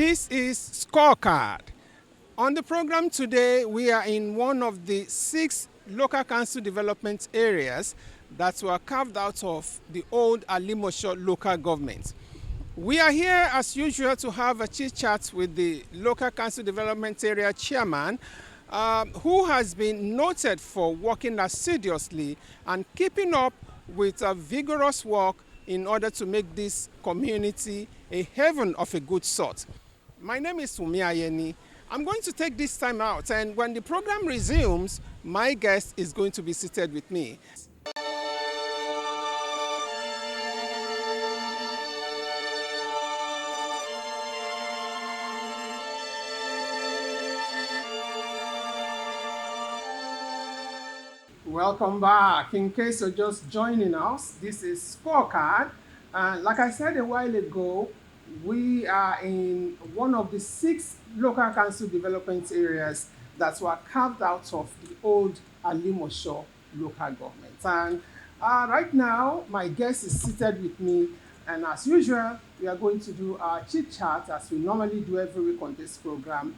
This is Scorecard. On the program today, we are in one of the 6 local council development areas that were carved out of the old Alimosho local government. We are here as usual to have a chit chat with the local council development area chairman, who has been noted for working assiduously and keeping up with a vigorous work in order to make this community a haven of a good sort. My name is Wumi Ayeni. I'm going to take this time out, and when the program resumes, my guest is going to be seated with me. Welcome back. In case you're just joining us, this is Scorecard. Like I said a while ago, we are in one of the 6 local council development areas that were carved out of the old Alimosho local government. And right now, my guest is seated with me. And as usual, we are going to do our chit chat as we normally do every week on this program,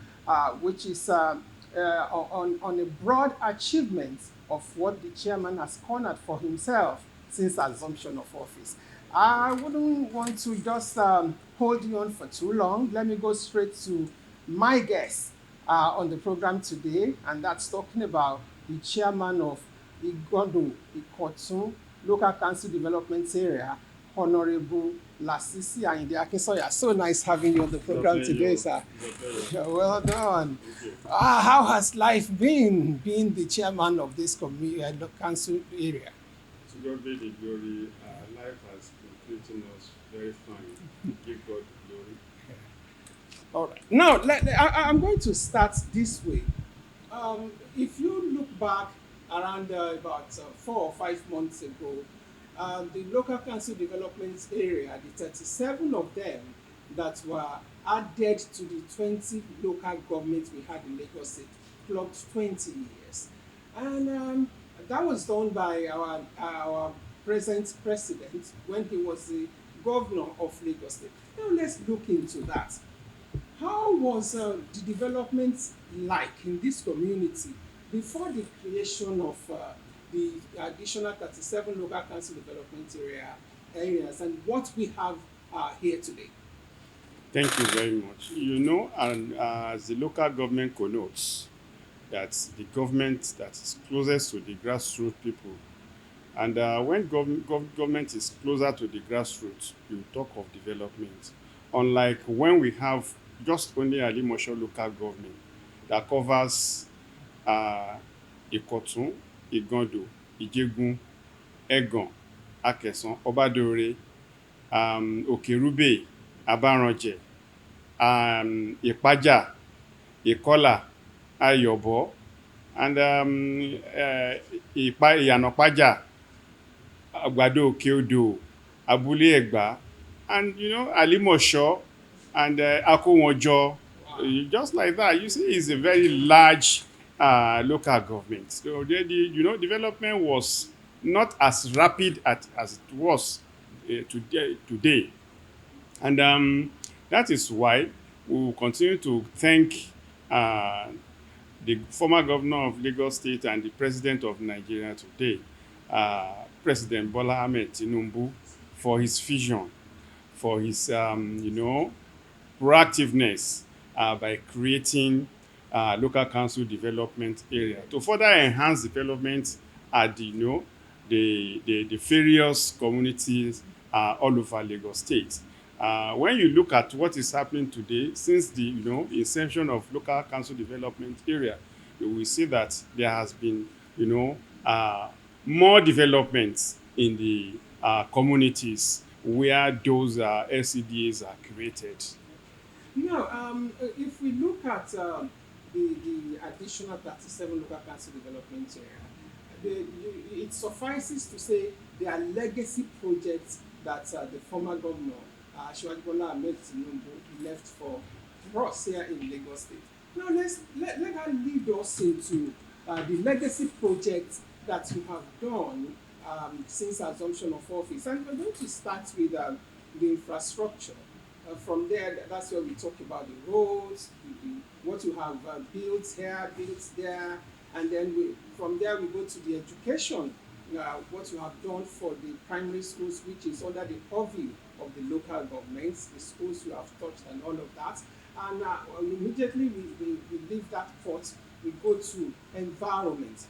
which is on a broad achievement of what the chairman has cornered for himself since assumption of office. I wouldn't want to just hold you on for too long. Let me go straight to my guest on the program today, and that's talking about the chairman of Igando, Ikotun Local Council Development Area, Honorable Lasisi Ayinde Akinsoya. So nice having you on the program today, sir. Well done. How has life been being the chairman of this council area? To God be the glory. Life has been treating us very fine. Give God the glory. All right. Now, I'm going to start this way. If you look back around about 4 or 5 months ago, the local council development area, the 37 of them that were added to the 20 local governments we had in Lagos State, clocked 20 years. And that was done by our present president when he was the governor of Lagos State. Now let's look into that. How was the development like in this community before the creation of the additional 37 local council development areas and what we have here today? Thank you very much. You know, and as the local government connotes, that's the government that is closest to the grassroots people. And when government is closer to the grassroots, you talk of development. Unlike when we have just only Alimosho local government that covers Ikotun, Igando, Ijegun, Egan, Akesan, Obadore, Okerube, Abaronje, Ipaja, Ikola, Ayobo, and Iyanopaja, Agbado Okeodo, Abule Egba, and Alimosho and Akowonjo. Just like that, you see, it's a very large local government. So development was not as rapid as it was today. And that is why we will continue to thank the former governor of Lagos State and the president of Nigeria today, President Bola Ahmed Tinubu, for his vision, for his proactiveness by creating local council development area to further enhance development at the various communities all over Lagos State. When you look at what is happening today, since the inception of local council development area, you will see that there has been more developments in the communities where those LCDAs are created. Now, if we look at the additional 37 local council development area, it suffices to say they are legacy projects that the former governor, Bola Ahmed Tinubu, left for us here in Lagos State. Now, let her lead us into the legacy projects that you have done since assumption of office. And we're going to start with the infrastructure. From there, that's where we talk about the roads, what you have built here, built there, and then from there we go to the education, what you have done for the primary schools, which is under the purview of the local governments, the schools you have touched and all of that. And immediately we leave that part, we go to environment,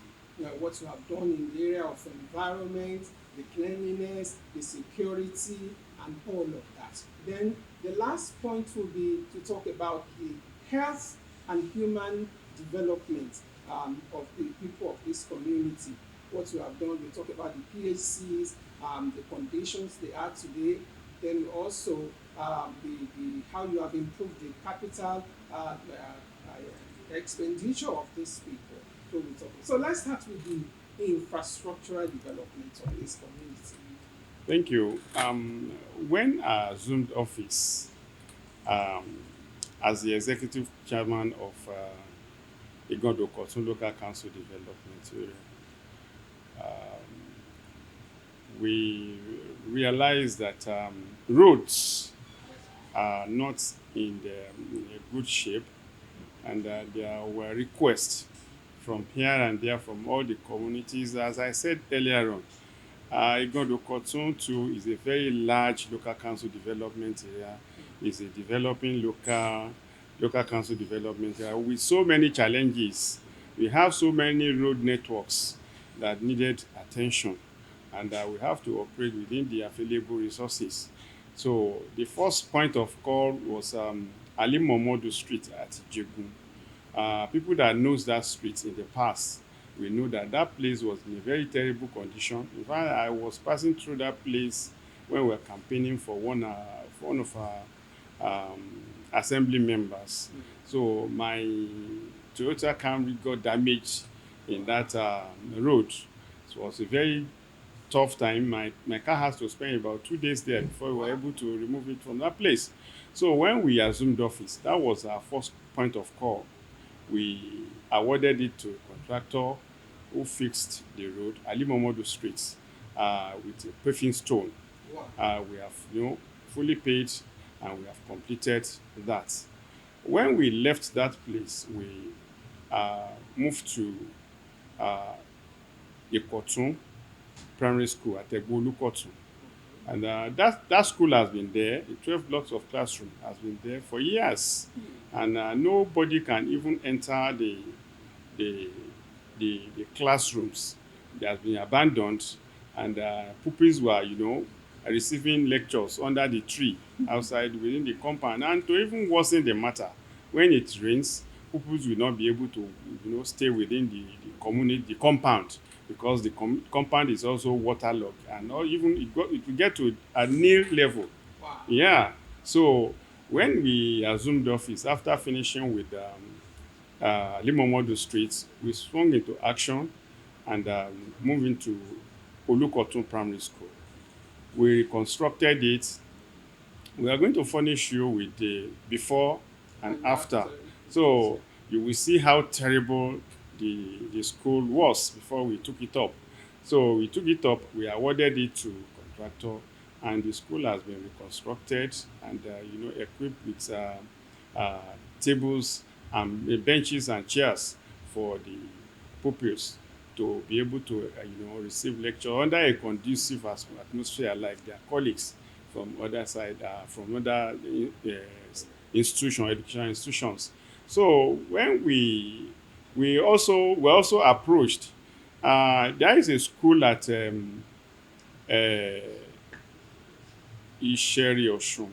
what you have done in the area of environment, the cleanliness, the security, and all of that. Then the last point will be to talk about the health and human development of the people of this community. What you have done, we talk about the PHCs, the conditions they are today, then also how you have improved the capital expenditure of these people. So let's start with the infrastructural development of this community. Thank you. When I assumed office um, as the executive chairman of Igando Local Council Development, we realized that roads are not in a good shape, and there were requests from here and there from all the communities. As I said earlier on, Igando Kotun too is a very large local council development area. It's a developing local council development area with so many challenges. We have so many road networks that needed attention, and we have to operate within the available resources. So the first point of call was Ali Momodu Street at Jegun. People that knows that street in the past, we know that that place was in a very terrible condition. In fact, I was passing through that place when we were campaigning for one of our assembly members. So my Toyota Camry got damaged in that road. So it was a very tough time. My car has to spend about 2 days there before we were able to remove it from that place. So when we assumed office, that was our first point of call. We awarded it to a contractor who fixed the road, Ali Momodu Street, with a paving stone. Wow. We have fully paid, and we have completed that. When we left that place, we moved to uh, Ikotun Primary School at Egbolukotun. And that school has been there. The 12 blocks of classroom has been there for years, and nobody can even enter the the classrooms. They have been abandoned, and pupils were receiving lectures under the tree outside within the compound. And to even worsen the matter, when it rains, pupils will not be able to stay within the community, the compound, because the compound is also waterlogged, and or even it will get to a nil level. Wow. Yeah. So when we assumed office after finishing with Limomodo Street, we swung into action and moved into Olukotun Primary School. We reconstructed it. We are going to furnish you with the before and after. So you will see how terrible the school was before we took it up. So we took it up, we awarded it to contractor, and the school has been reconstructed and equipped with uh, tables and benches and chairs for the pupils to be able to receive lecture under a conducive atmosphere like their colleagues from other side, from other educational institutions. So when we also approached, there is a school at Isheri Oshun,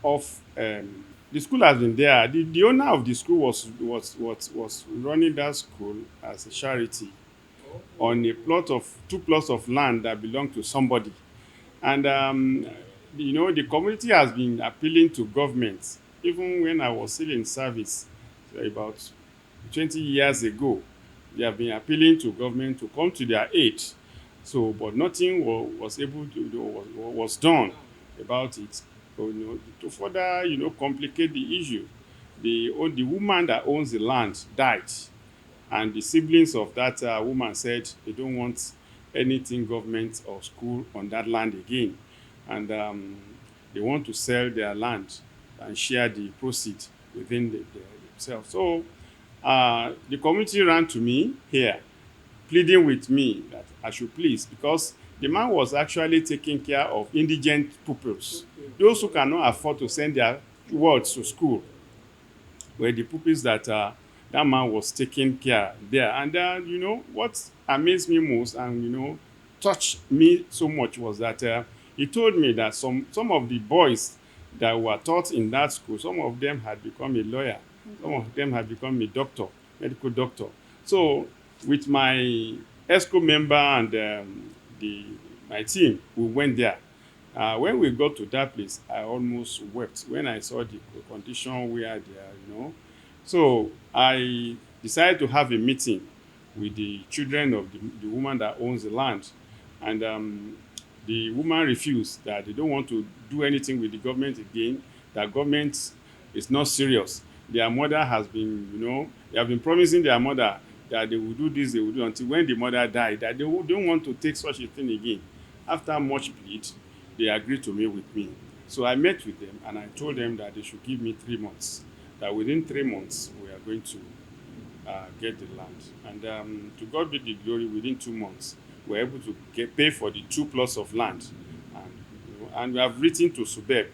off the school has been there. The owner of the school was running that school as a charity on a plot of 2 plots of land that belonged to somebody. And the community has been appealing to government. Even when I was still in service, about 20 years ago, they have been appealing to government to come to their aid. So, but nothing was able to was done about it. So, to further complicate the issue, the woman that owns the land died, and the siblings of that woman said they don't want anything government or school on that land again. And they want to sell their land and share the proceeds within themselves. So the community ran to me here, pleading with me that I should please, because the man was actually taking care of indigent pupils, those who cannot afford to send their wards to school, were the pupils that that man was taking care there. And what amazed me most and touched me so much was that he told me that some of the boys that were taught in that school, some of them had become a lawyer, some of them had become a doctor, medical doctor. So with my ESCO member and the my team, we went there. When we got to that place, I almost wept when I saw the condition we are there. So I decided to have a meeting with the children of the woman that owns the land. And the woman refused, that they don't want to do anything with the government again, that government is not serious. Their mother has been, they have been promising their mother that they will do this, they will do, until when the mother died, that they don't want to take such a thing again. After much plead, they agreed to meet with me. So I met with them and I told them that they should give me 3 months, that within 3 months we are going to get the land. And to God be the glory, within 2 months, we're able to pay for the 2 plots of land. And we have written to Subeb,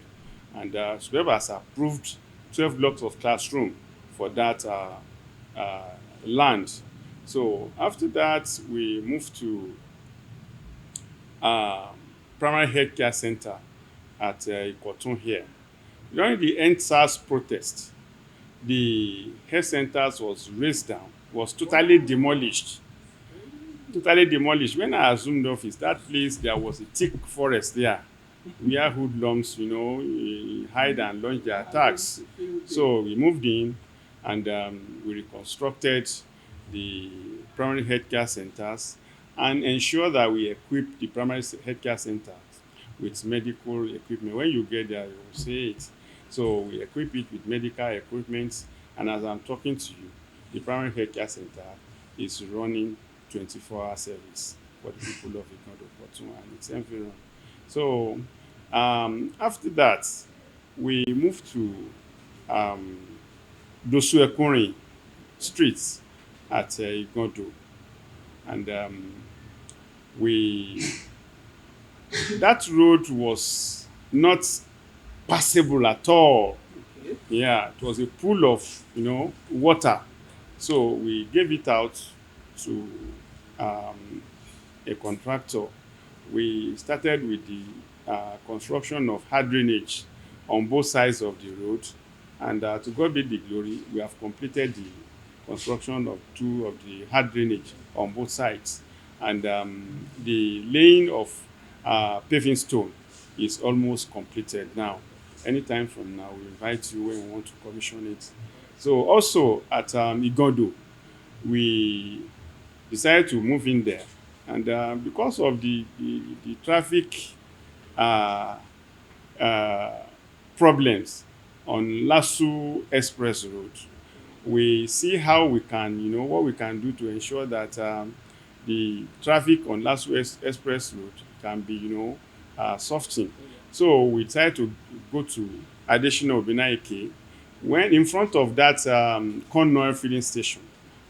and Subeb has approved 12 blocks of classroom for that uh, land. So after that, we moved to uh, primary health care center at Ikotun here. During the EndSARS protest, the health centers was razed down, was totally demolished. When I assumed office, that place, there was a thick forest there where hoodlums, hide and launch their attacks. So we moved in and we reconstructed the primary healthcare centers and ensure that we equip the primary healthcare centers with medical equipment. When you get there, you will see it. So we equip it with medical equipment, and as I'm talking to you, the primary healthcare center is running 24-hour service for the people of Igando, Potun, and its environment. So after that, we moved to um, Dosuekuri streets at Igando, and we that road was not passable at all. Okay. Yeah, it was a pool of water. So we gave it out to um, a contractor. We started with the construction of hard drainage on both sides of the road, and to God be the glory, we have completed the construction of two of the hard drainage on both sides, and the laying of paving stone is almost completed now. Anytime from now, we invite you when we want to commission it. So also at Igando, we decided to move in there, and because of the traffic uh, uh, problems on Lasu Express Road, we see how we can, what we can do to ensure that the traffic on Lasu Express Road can be, softened. So we decided to go to additional Obinaike. When in front of that corn oil filling station,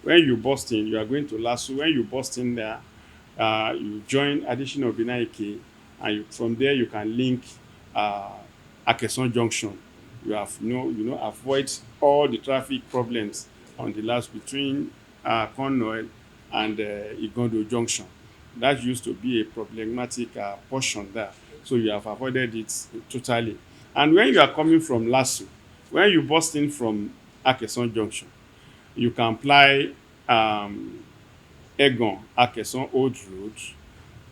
when you bust in, you are going to Lasu. When you bust in there, you join additional Obinaike, and from there you can link uh, Akeson Junction. You have avoid all the traffic problems on the last between corn oil and Igondo Junction. That used to be a problematic portion there. So you have avoided it totally. And when you are coming from Lasso, when you bust in from Akeson Junction, you can apply Egon Akeson Old Road,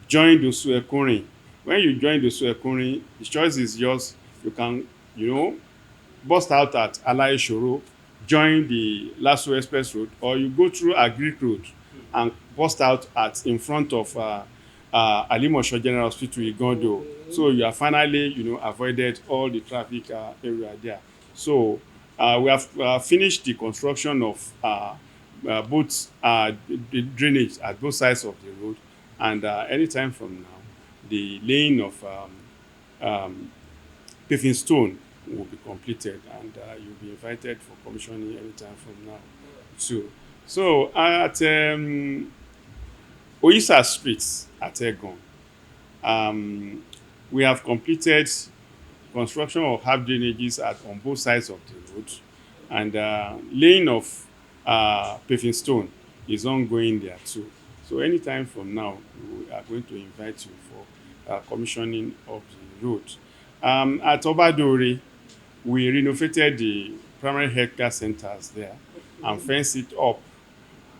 join the Suekurin. When you join the Suekurin, the choice is yours. You can, bust out at Alai Shoro, join the Lasso Express Road, or you go through Agric Road and bust out at in front of Alimosho General Hospital, Igando. So you have finally, avoided all the traffic area there. So we have finished the construction of both the drainage at both sides of the road, and anytime from now, the laying of paving stone will be completed, and you'll be invited for commissioning anytime from now too. So at Oyisa Street at Egon, um, we have completed construction of half drainages on both sides of the road, and laying of paving stone is ongoing there too. So anytime from now, we are going to invite you for commissioning of the road. At Obadore, we renovated the primary healthcare centers there and fenced it up.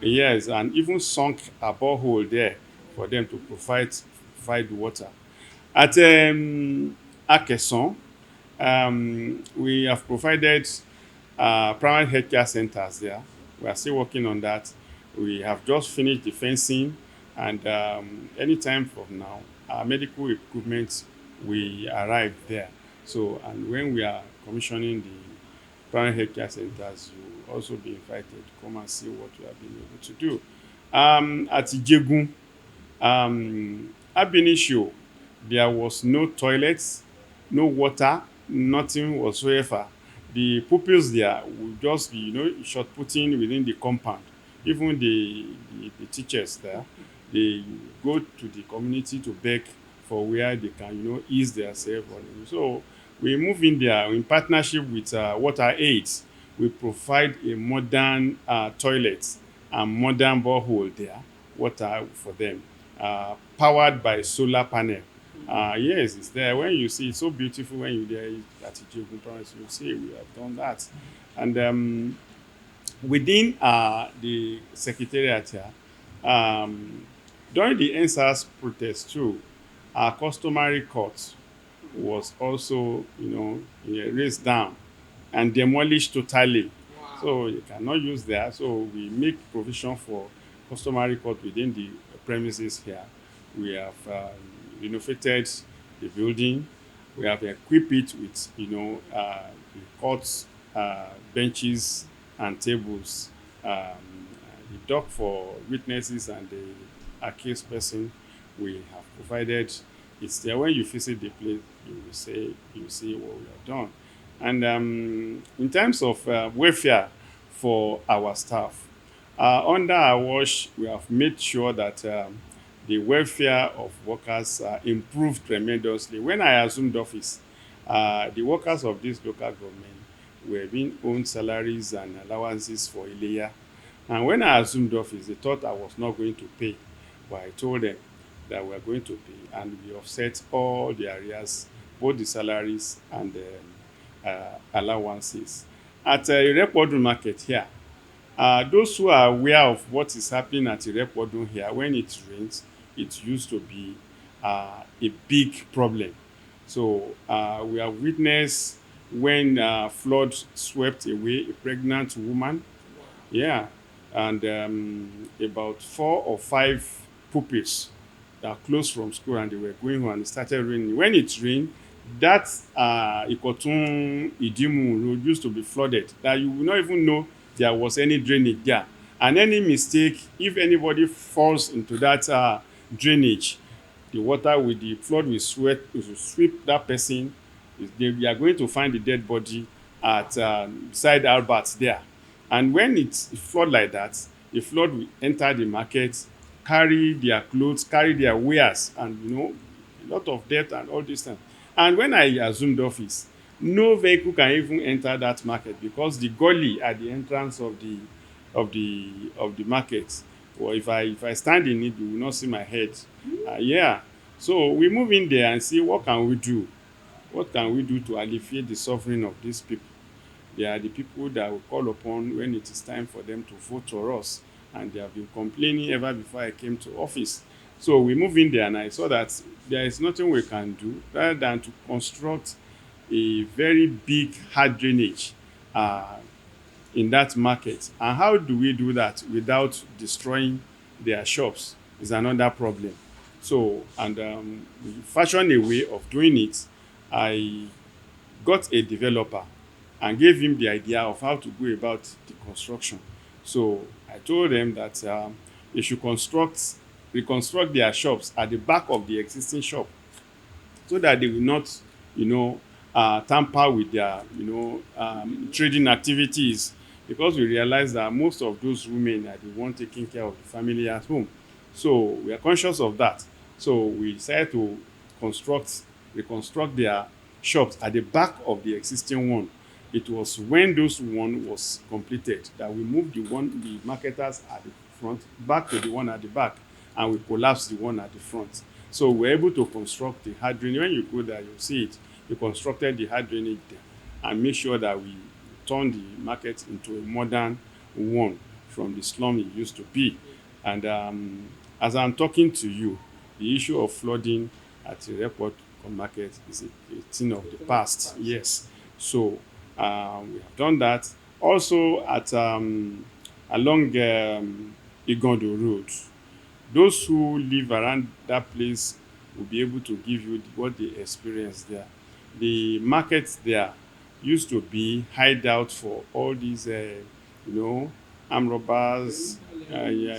Yes, and even sunk a borehole there for them to provide water. At Akeson, we have provided primary healthcare centers there. We are still working on that. We have just finished the fencing, and anytime from now, our medical equipment will arrive there. So, and when we are commissioning the primary healthcare centers, you will also be invited to come and see what we have been able to do. At Ijegun, ab initio, there was no toilets, no water, nothing whatsoever. The pupils there would just be, short putting within the compound. Even the teachers there, they go to the community to beg for where they can, ease themselves. So we move in there in partnership with water aids. We provide a modern toilet and modern borehole there, water for them, powered by solar panel. Yes, it's there. When you see, it's so beautiful when you're there at Ijegun Province, you see we have done that. And within the secretariat here, during the NSAS protest too, our customary court was also, raised down and demolished totally. So you cannot use that. So we make provision for customary court within the premises here. We have renovated the building. We have equipped it with, the court benches and tables, the dock for witnesses and the accused person. We have provided. It's there. When you visit the place, you will see what we have done. And in terms of welfare for our staff, under our watch, we have made sure that the welfare of workers improved tremendously. When I assumed office, the workers of this local government were being owed salaries and allowances for a year. And when I assumed office, they thought I was not going to pay. But I told them that we are going to pay, and we offset all the areas, both the salaries and allowances. At Irepodu market here, those who are aware of what is happening at Irepodu here, when it rains, it used to be a big problem. So we have witnessed when flood swept away a pregnant woman. Yeah, and about 4 or 5 pupils that closed from school and they were going home and it started raining. When it rained, that Ikotun Idimu road used to be flooded, that you will not even know there was any drainage there. And any mistake, if anybody falls into that drainage, the water with the flood will sweep that person. We are going to find the dead body at beside Albert there. And when it flood like that, the flood will enter the market, carry their clothes, carry their wares, and a lot of debt and all these things. And when I assumed office, no vehicle can even enter that market because the gully at the entrance of the market, or if I stand in it, you will not see my head. Yeah. So we move in there and see what can we do. What can we do to alleviate the suffering of these people? They are the people that we call upon when it is time for them to vote for us. And they have been complaining ever before I came to office. So we move in there and I saw that there is nothing we can do rather than to construct a very big hard drainage in that market. And how do we do that without destroying their shops is another problem. So, and we fashioned a way of doing it. I got a developer and gave him the idea of how to go about the construction. So I told them that they should reconstruct their shops at the back of the existing shop so that they will not, tamper with their, trading activities, because we realize that most of those women are the one taking care of the family at home. So we are conscious of that. So we decided to construct, reconstruct their shops at the back of the existing one. It was when those one was completed that we moved the marketers at the front back to the one at the back, and we collapsed the one at the front. So we're able to construct the hard drainage. When you go there, you'll see it. We constructed the hard drainage there and make sure that we turn the market into a modern one from the slum it used to be. And as I'm talking to you, the issue of flooding at the airport market is a thing of the past. Yes. So we have done that. Also at along Igando Road, those who live around that place will be able to give you what they experienced there. The markets there used to be hideout for all these, you know, armed robbers, yeah,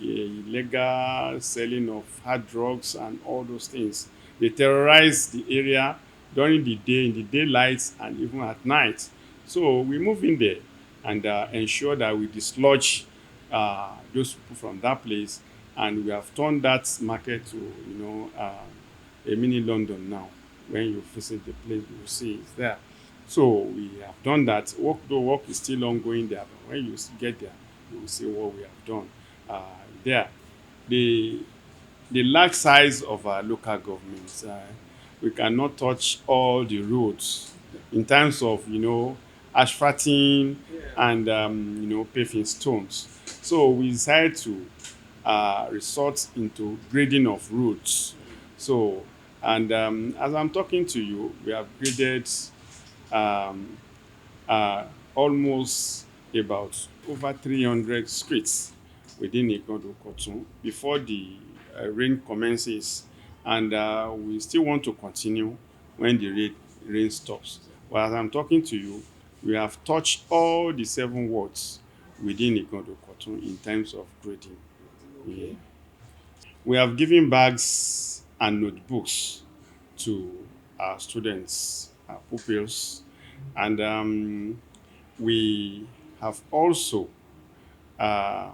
illegal selling of hard drugs and all those things. They terrorize the area during the day, in the daylight, and even at night. So we move in there and ensure that we dislodge those people from that place, and we have turned that market to, a mini London now. When you visit the place, you will see it's there. So we have done that. Work is still ongoing there, but when you get there, you will see what we have done there. The the large size of our local governments, we cannot touch all the roads in terms of, asphalting and paving stones. So we decided to resort into grading of roads. So, and as I'm talking to you, we have graded um, almost about over 300 streets within Igando Kotun before the rain commences. And we still want to continue when the rain stops. But as I'm talking to you, we have touched all the 7 wards within Igando Kotun in terms of grading. Yeah. We have given bags and notebooks to our students, our pupils, and we have also uh,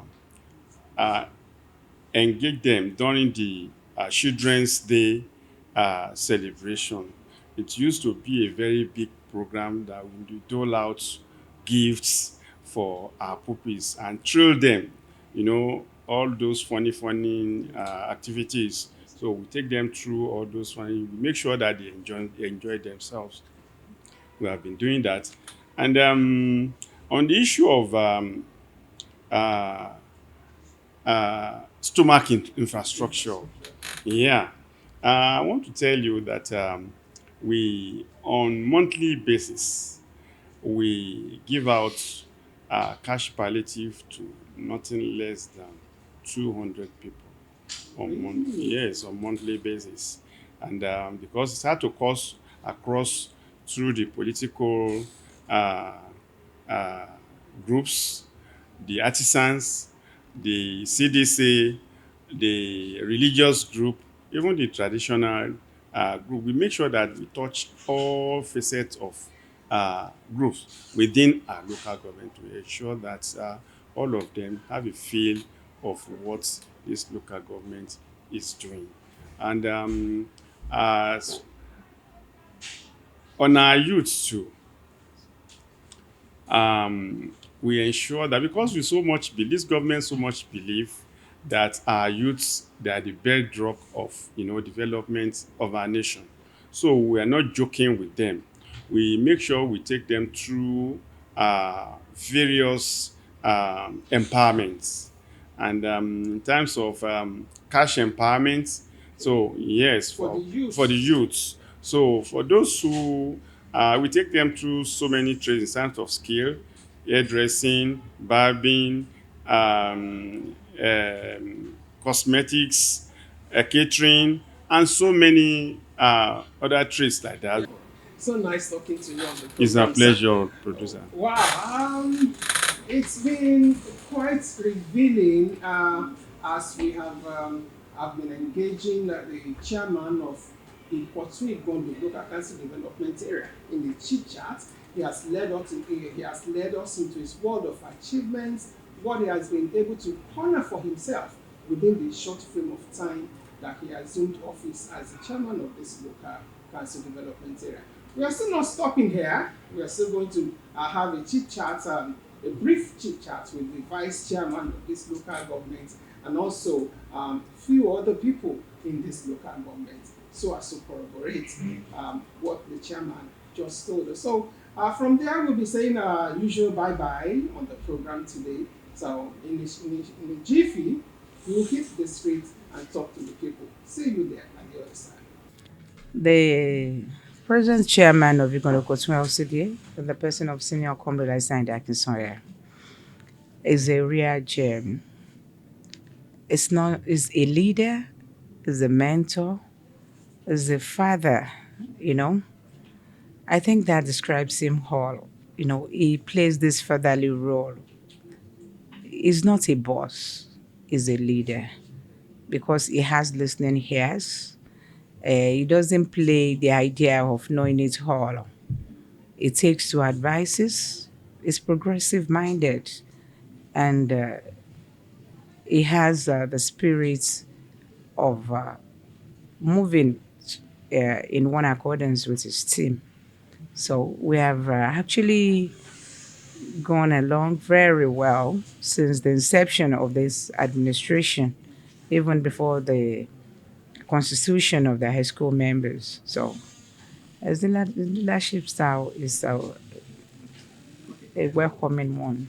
uh, engaged them during the Children's Day celebration. It used to be a very big program that we would dole out gifts for our pupils and thrill them, all those funny activities. So we take them through all those funny, we make sure that they enjoy themselves. We have been doing that. And on the issue of uh, stomach infrastructure, yeah, I want to tell you that we, on monthly basis, we give out cash palliative to nothing less than 200 people on yes, on monthly basis. And because it's had to course across through the political uh, uh, groups, the artisans, the CDC, the religious group, even the traditional group. We make sure that we touch all facets of groups within our local government to ensure that all of them have a feel of what this local government is doing. And as on our youth too, we ensure that, because we so much believe, this government so much believe that our youths, they are the bedrock of, development of our nation. So we are not joking with them. We make sure we take them through various empowerments. And in terms of cash empowerment, so yes, for the youths. So for those who we take them through so many trades in terms of skill, hairdressing, barbing, cosmetics, catering, and so many other trades like that. So nice talking to you on the It's a program, sir. pleasure, producer. Wow, it's been quite revealing as we have I've been engaging the chairman of in Porto Igando local council development area in the chit chat. He has led us into his world of achievements, what he has been able to corner for himself within the short frame of time that he assumed office as the chairman of this local council development area. We are still not stopping here. We are still going to have a chit chat, a brief chit chat with the vice chairman of this local government and also few other people in this local government so as to corroborate what the chairman just told us. So from there, we'll be saying our usual bye-bye on the program today. So in a jiffy, we'll hit the street and talk to the people. See you there at the other side. The present chairman of Igando LCDA, the person of Senior Comrade Isaiah Akinsoya, is a real gem. It's not is a leader, is a mentor, is a father, you know. I think that describes him all. He plays this fatherly role. He's not a boss, he's a leader because he has listening ears. He doesn't play the idea of knowing it all. He takes to advices, is progressive minded, and he has the spirit of moving in one accordance with his team. So we have actually gone along very well since the inception of this administration, even before the constitution of the high school members. So as the leadership style is a welcoming one.